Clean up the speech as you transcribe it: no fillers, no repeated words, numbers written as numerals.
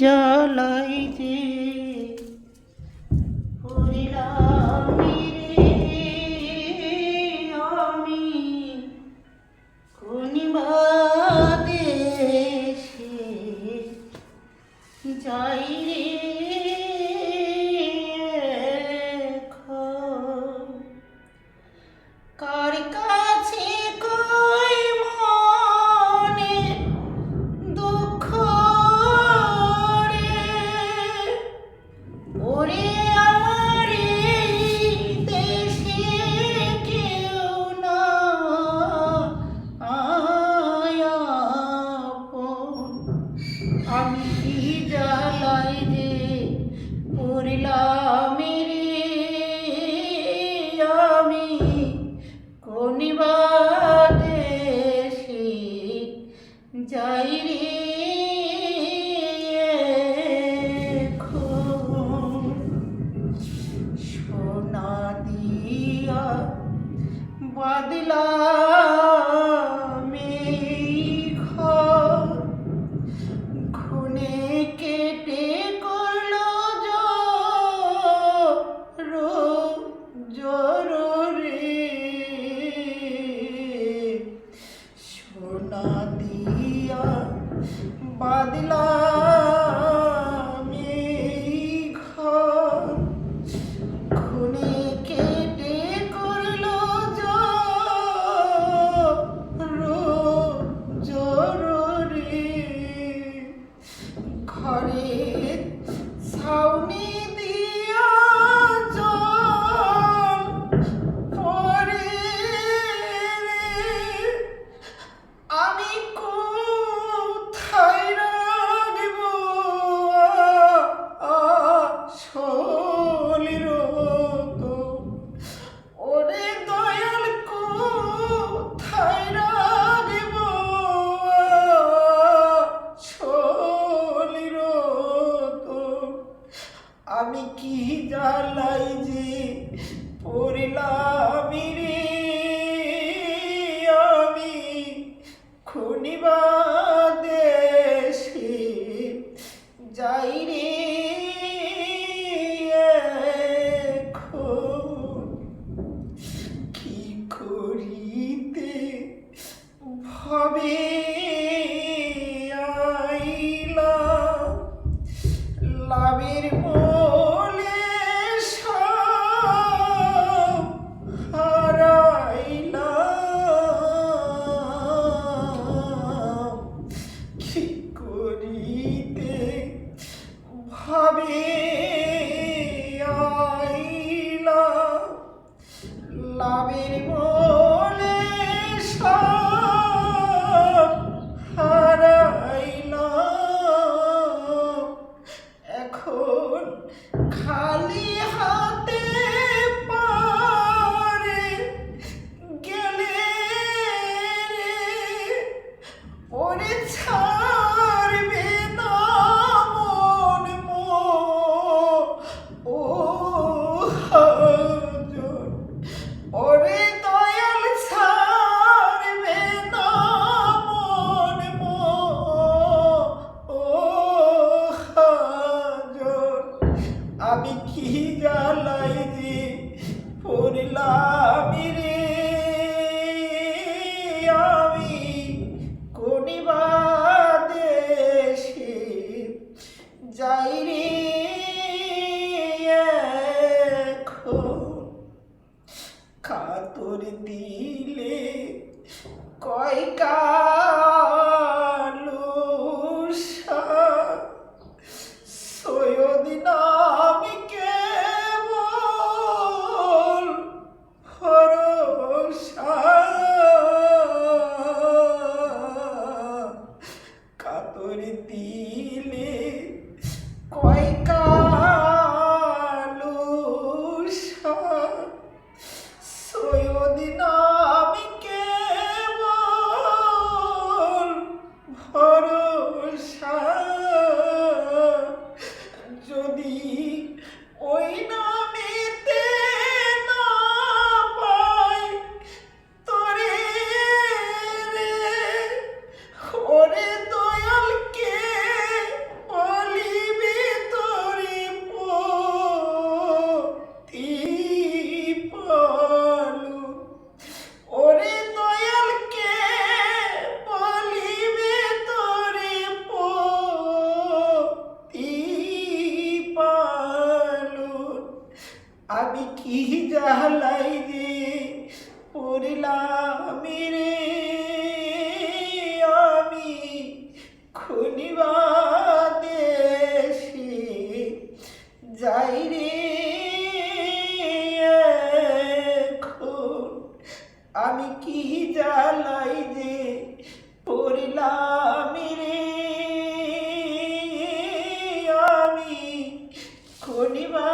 জ্বালাই যে পড়িলাম রে আমি কোনিবা দেশে যাই রে এখন। কার কাছে কই মনে দুঃখ রে, ওরে আমার এই দেশে কেউ না আপন। আমি কি জ্বালাই যে পড়িলাম রে আমি কোনিবা দেশে যাই রে এখন। সোনা দিয়া বাদলাম এই ঘর, খুনে কেটে করলো জোর রে। সোনা দিয়া বাদলাম এই ঘর, খুনে কেটে করলো জোর রে। ঘরের ছাউনি দিয়া জল পড়ে রে, আমি কোথায় রাখব আসলের তো, ওরে দয়াল কোথায় রাখব আসলের তো। আমি কি জ্বালাই যে পড়িলাম রে আমি খুনিবা দেশে যাই রে এখন। কি করিতে ভাবে আইলা লাভের মোলে সব হারাইলাম। কি করিতে ভাবে আইলা লাভের মোলে সব হারাইলাম। এখন খালি হাতে পারে গেলে রে, ওরে ছাড়বে না মন ও হাজন। ওরে দয়াল ছাড়বে না মন ও হাজন। আমি কি জ্বালাই যে পড়িলাম রে আমি কোনিবা দেশে যাই রে এখন। কাতর দিলে কয় কালুষা, সৈয়দ নামে কেবল ভরসা। কাতর দিলে কয় কালুষা, সৈয়দ নামে কেবল ভরসা। যদি ওই নামেতে না পাই তোরে রে, ওরে দয়াল কে বলি আমি কি জ্বালাই যে পড়লাম রে, আমি খুনিবা দেশে যাই রে এখন। আমি কি জ্বালাই যে পড়লাম রে, আমি খুনিবা